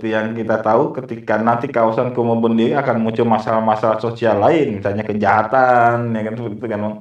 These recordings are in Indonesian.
seperti yang kita tahu ketika nanti kawasan kumuh berdiri akan muncul masalah-masalah sosial lain, misalnya kejahatan, ya kan seperti itu kan, Bang.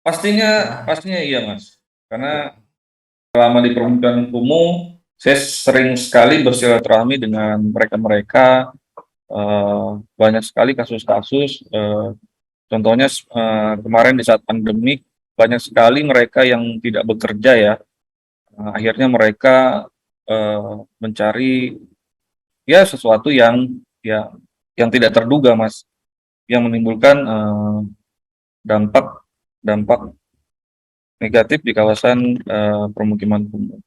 Pastinya Nah, pastinya iya, Mas. ya. Karena selama di permukiman kumuh, saya sering sekali bersilaturahmi dengan mereka-mereka. Banyak sekali kasus-kasus. Contohnya kemarin di saat pandemi banyak sekali mereka yang tidak bekerja ya. Akhirnya mereka mencari ya sesuatu ya yang tidak terduga, Mas, yang menimbulkan dampak dampak negatif di kawasan permukiman kumuh.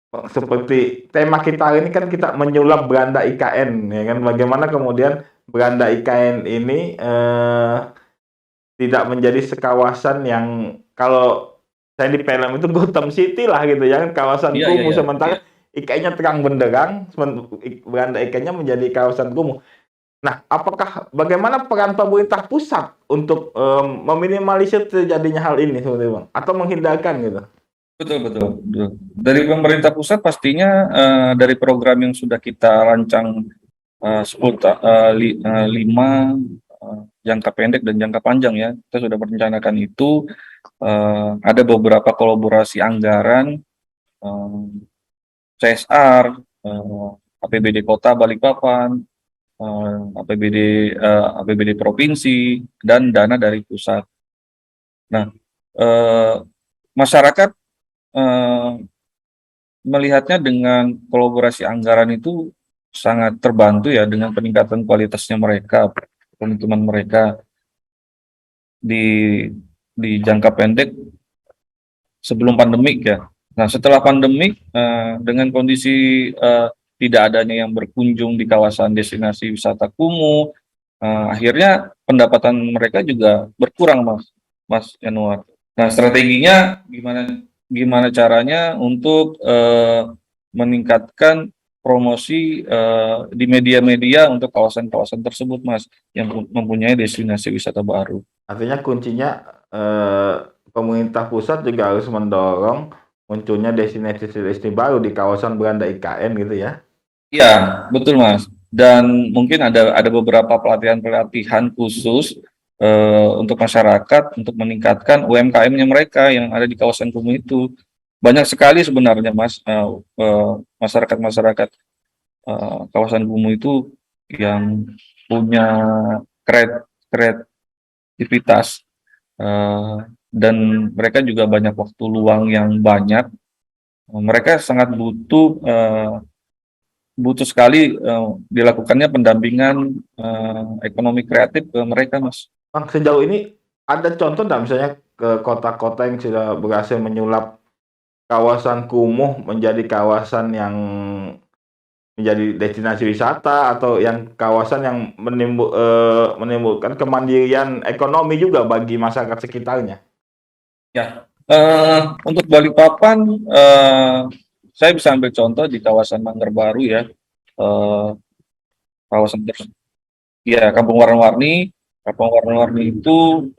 Seperti tema kita hari ini kan kita menyulap beranda IKN, ya kan? Bagaimana kemudian beranda IKN ini tidak menjadi sekawasan yang kalau saya di film itu Gotham City lah gitu ya kan, kawasan Iya, iya, kumuh iya. sementara IKN-nya terang benderang, beranda IKN-nya menjadi kawasan kumuh. Nah, bagaimana peran pemerintah pusat untuk meminimalisir terjadinya hal ini seperti Bang? Atau menghindarkan gitu? Betul, betul, betul. Dari pemerintah pusat pastinya dari program yang sudah kita rancang 5 jangka pendek dan jangka panjang ya. Kita sudah merencanakan itu ada beberapa kolaborasi anggaran eh, CSR, APBD Kota Balikpapan, APBD provinsi dan dana dari pusat. Nah, eh, masyarakat eh, melihatnya dengan kolaborasi anggaran itu sangat terbantu ya dengan peningkatan kualitasnya mereka, pemukiman mereka di jangka pendek sebelum pandemik ya. Nah, setelah pandemik dengan kondisi tidak adanya yang berkunjung di kawasan destinasi wisata kumuh, akhirnya pendapatan mereka juga berkurang, Mas Yanuar. Nah, strateginya gimana caranya untuk meningkatkan promosi di media-media untuk kawasan-kawasan tersebut, Mas, yang mempunyai destinasi wisata baru. Artinya kuncinya eh, pemerintah pusat juga harus mendorong munculnya destinasi-destinasi baru di kawasan beranda IKN gitu ya. Ya, betul, Mas. Dan mungkin ada beberapa pelatihan-pelatihan khusus untuk masyarakat untuk meningkatkan UMKM-nya mereka yang ada di kawasan kumuh itu. Banyak sekali sebenarnya, Mas, masyarakat-masyarakat kawasan kumuh itu yang punya kreativitas eh, dan mereka juga banyak waktu luang yang banyak. Mereka sangat butuh sekali dilakukannya pendampingan ekonomi kreatif ke mereka, Mas. Bang, sejauh ini ada contoh nggak misalnya ke kota-kota yang sudah berhasil menyulap kawasan kumuh menjadi kawasan yang menjadi destinasi wisata atau yang kawasan yang menimbulkan kemandirian ekonomi juga bagi masyarakat sekitarnya. Ya, untuk Balikpapan, saya bisa ambil contoh di kawasan Manggar Baru ya, eh, kawasan ya Kampung Warna-Warni. Kampung Warna-Warni itu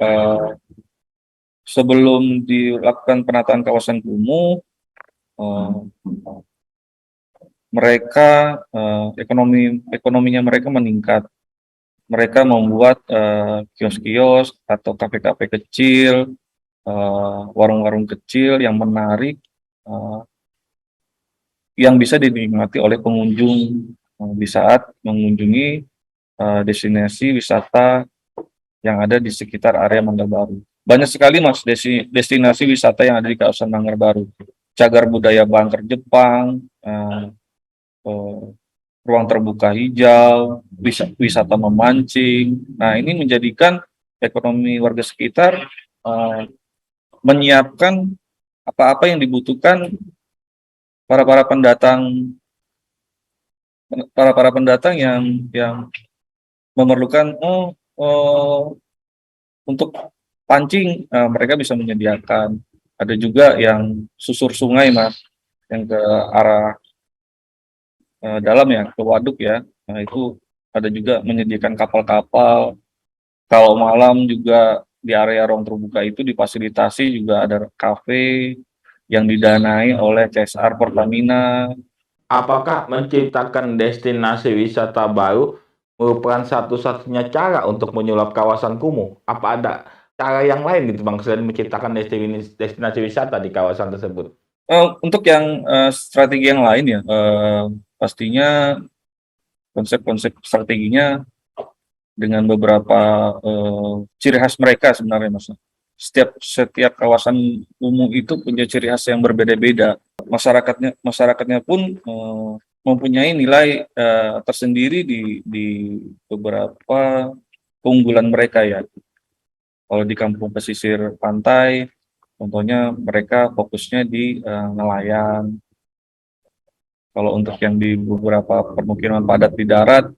sebelum dilakukan penataan kawasan kumuh, eh, mereka ekonominya mereka meningkat. Mereka membuat kios-kios atau kafe-kafe kecil, warung-warung kecil yang menarik, eh, yang bisa dinikmati oleh pengunjung di saat mengunjungi destinasi wisata yang ada di sekitar area Manggar Baru. Banyak sekali, Mas, destinasi wisata yang ada di kawasan Manggar Baru. Cagar budaya Bangker Jepang, eh, ruang terbuka hijau, wisata memancing. Nah, ini menjadikan ekonomi warga sekitar eh, menyiapkan apa-apa yang dibutuhkan para para pendatang para pendatang yang memerlukan untuk pancing, mereka bisa menyediakan. Ada juga yang susur sungai, Mas, yang ke arah dalam ya, ke waduk ya. Nah, itu ada juga menyediakan kapal-kapal. Kalau malam juga di area ruang terbuka itu difasilitasi juga ada kafe yang didanai oleh CSR Pertamina. apakah menciptakan destinasi wisata baru merupakan satu-satunya cara untuk menyulap kawasan kumuh? Apa ada cara yang lain gitu Bang, selain menciptakan destinasi wisata di kawasan tersebut? Untuk yang strategi yang lain ya, pastinya konsep-konsep strateginya dengan beberapa ciri khas mereka sebenarnya Mas. Setiap kawasan kumuh itu punya ciri khas yang berbeda-beda. Masyarakatnya pun mempunyai nilai tersendiri di beberapa keunggulan mereka ya. Kalau di kampung pesisir pantai, contohnya mereka fokusnya di nelayan. Kalau untuk yang di beberapa permukiman padat di darat,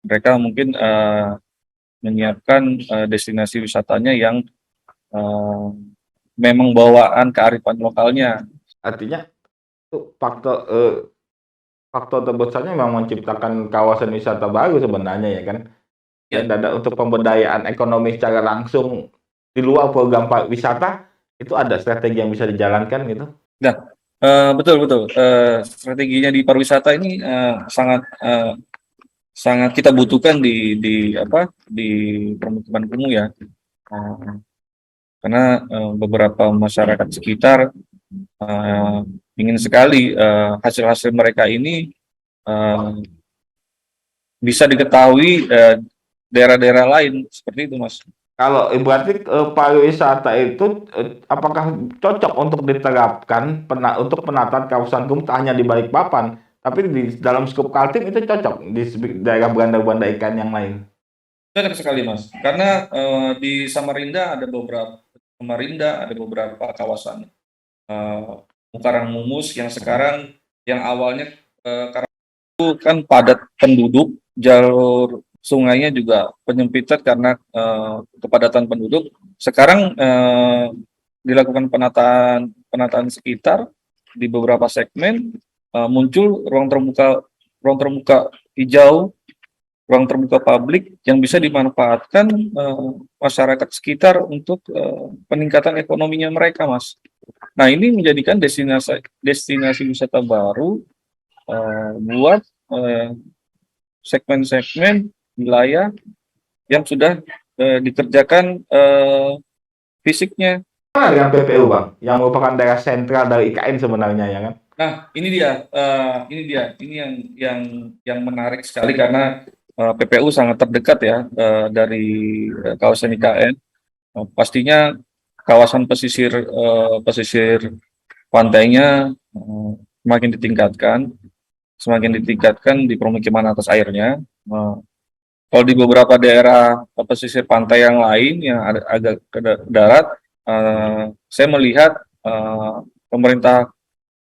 mereka mungkin menyiapkan destinasi wisatanya yang eh, memang bawaan kearifan lokalnya. Artinya itu faktor terbesarnya memang menciptakan kawasan wisata baru sebenarnya ya kan? Dan Ya, ada untuk pemberdayaan ekonomi secara langsung di luar program wisata itu ada strategi yang bisa dijalankan gitu. nah, betul betul. Strateginya di pariwisata ini sangat kita butuhkan di permukiman kumuh ya. Eh, karena beberapa masyarakat sekitar eh, ingin sekali hasil-hasil mereka ini eh, bisa diketahui daerah-daerah lain seperti itu, Mas. Kalau berarti pariwisata itu apakah cocok untuk diterapkan untuk penataan kawasan kumuh tak hanya di Balikpapan, tapi di dalam skop Kaltim itu cocok di daerah bandar-bandar ikan yang lain. Cocok sekali, Mas. Karena di Samarinda ada beberapa kawasan Mukarang Mumus yang sekarang yang awalnya karena itu kan padat penduduk, jalur sungainya juga penyempitan karena kepadatan penduduk. Sekarang dilakukan penataan sekitar di beberapa segmen, muncul ruang terbuka hijau, ruang terbuka publik yang bisa dimanfaatkan masyarakat sekitar untuk peningkatan ekonominya mereka, Mas. Nah, ini menjadikan destinasi wisata baru buat segmen-segmen wilayah yang sudah dikerjakan fisiknya. Mana dengan PPU Bang, yang merupakan daerah sentral dari IKN sebenarnya ya kan? Nah, ini yang menarik sekali karena PPU sangat terdekat ya dari kawasan IKN. Pastinya kawasan pesisir pantainya semakin ditingkatkan di permukiman atas airnya. Kalau di beberapa daerah pesisir pantai yang lain yang agak ke darat, saya melihat pemerintah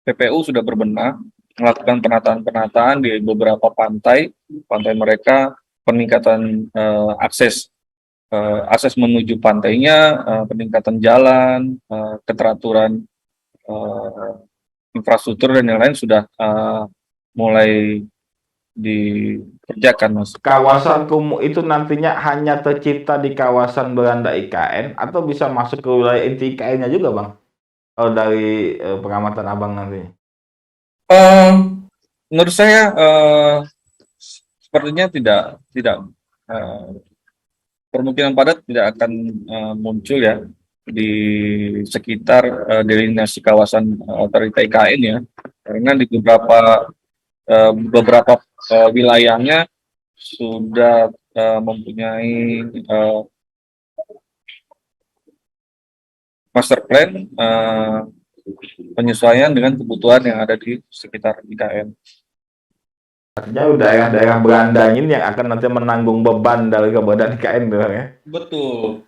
PPU sudah berbenah melakukan penataan-penataan di beberapa pantai mereka, peningkatan akses menuju pantainya, peningkatan jalan, keteraturan infrastruktur dan yang lain sudah mulai dikerjakan, Mas. Kawasan kumuh itu nantinya hanya tercipta di kawasan beranda IKN atau bisa masuk ke wilayah inti IKN-nya juga Bang? Kalau dari pengamatan Abang nantinya. Eh, Menurut saya sepertinya tidak eh, permukiman padat tidak akan muncul ya di sekitar delineasi kawasan otorita IKN ya, karena di beberapa wilayahnya sudah mempunyai master plan penyesuaian dengan kebutuhan yang ada di sekitar IKN. Artinya daerah-daerah beranda ini yang akan nanti menanggung beban dari keberadaan IKN Bang ya. Betul.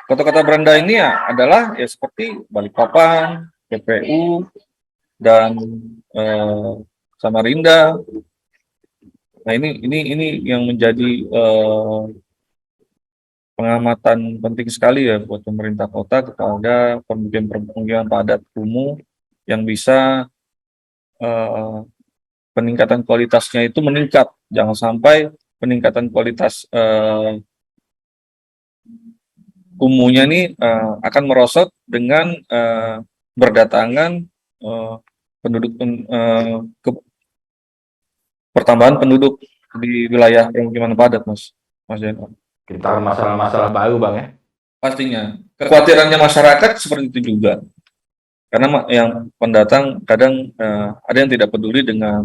Kota-kota beranda ini ya adalah ya seperti Balikpapan, PPU, dan Samarinda. Nah, ini yang menjadi pengamatan penting sekali ya buat pemerintah kota kepada permukiman padat kumuh yang bisa peningkatan kualitasnya itu meningkat. Jangan sampai peningkatan kualitas kumuhnya ini akan merosot dengan berdatangan penduduk pertambahan penduduk di wilayah permukiman padat, Mas Januar. Kita masalah-masalah baru Bang ya. Pastinya. Kekhawatirannya masyarakat seperti itu juga. Karena yang pendatang kadang ada yang tidak peduli dengan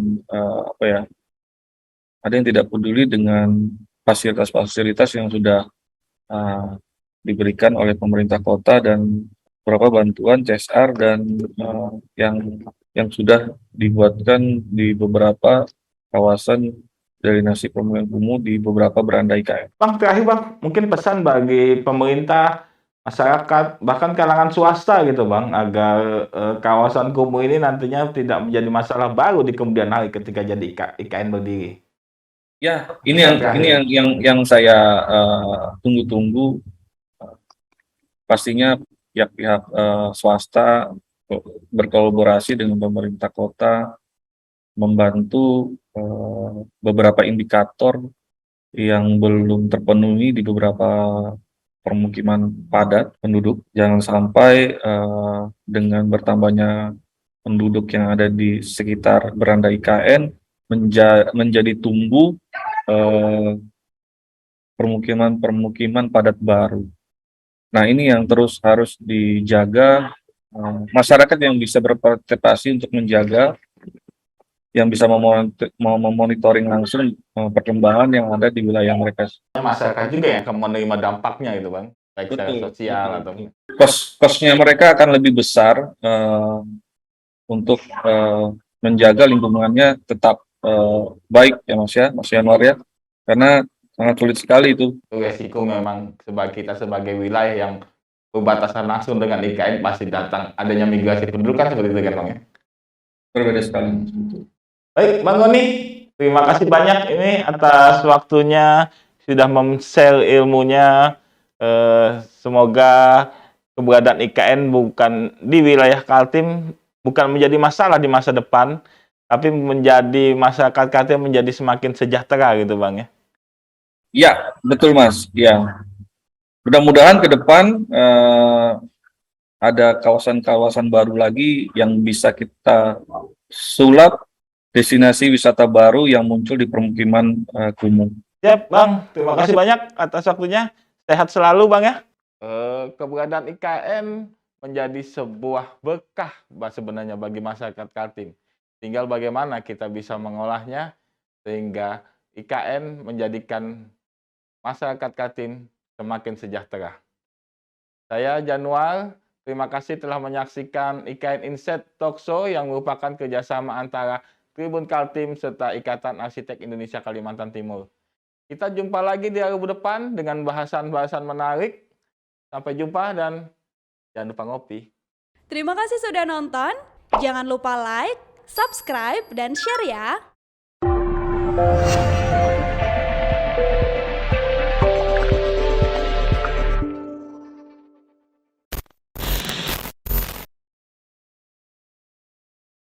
ada yang tidak peduli dengan fasilitas-fasilitas yang sudah diberikan oleh pemerintah kota dan beberapa bantuan CSR dan yang sudah dibuatkan di beberapa kawasan drainase permukiman kumuh di beberapa beranda IKN. Bang, terakhir Bang, mungkin pesan bagi pemerintah, masyarakat, bahkan kalangan swasta gitu Bang, agar kawasan kumuh ini nantinya tidak menjadi masalah baru di kemudian hari ketika jadi IKN berdiri. Ya, ini yang saya tunggu-tunggu. Pastinya pihak-pihak swasta berkolaborasi dengan pemerintah kota membantu beberapa indikator yang belum terpenuhi di beberapa permukiman padat penduduk. Jangan sampai dengan bertambahnya penduduk yang ada di sekitar beranda IKN menjadi tumbuh permukiman padat baru. Nah, ini yang terus harus dijaga, masyarakat yang bisa berpartisipasi untuk menjaga, yang bisa memonitoring langsung perkembangan yang ada di wilayah mereka. Masyarakat juga yang akan menerima dampaknya itu Bang, baik secara sosial atau kosnya mereka akan lebih besar untuk menjaga lingkungannya tetap baik ya Mas Januar ya, karena sangat sulit sekali itu. Resiko memang sebagai wilayah yang berbatasan langsung dengan IKN pasti datang adanya migrasi penduduk kan seperti itu kan Bang ya? Berbeda sekali. Baik Bang Goni, terima kasih banyak ini atas waktunya sudah share ilmunya. Semoga keberadaan IKN bukan di wilayah Kaltim bukan menjadi masalah di masa depan, tapi menjadi masyarakat Kaltim menjadi semakin sejahtera gitu Bang ya. Ya, betul Mas. Ya, mudah-mudahan ke depan ada kawasan-kawasan baru lagi yang bisa kita sulap destinasi wisata baru yang muncul di permukiman kumuh. Siap Bang, terima kasih banyak atas waktunya. Sehat selalu Bang ya. Keberadaan IKN menjadi sebuah berkah sebenarnya bagi masyarakat Kaltim. Tinggal bagaimana kita bisa mengolahnya sehingga IKN menjadikan masyarakat Kaltim semakin sejahtera. Saya Januar, terima kasih telah menyaksikan IKN Insight Talk Show yang merupakan kerjasama antara Tribun Kaltim serta Ikatan Arsitek Indonesia Kalimantan Timur. Kita jumpa lagi di hari depan dengan bahasan-bahasan menarik. Sampai jumpa dan jangan lupa ngopi. Terima kasih sudah nonton. Jangan lupa like, subscribe, dan share ya.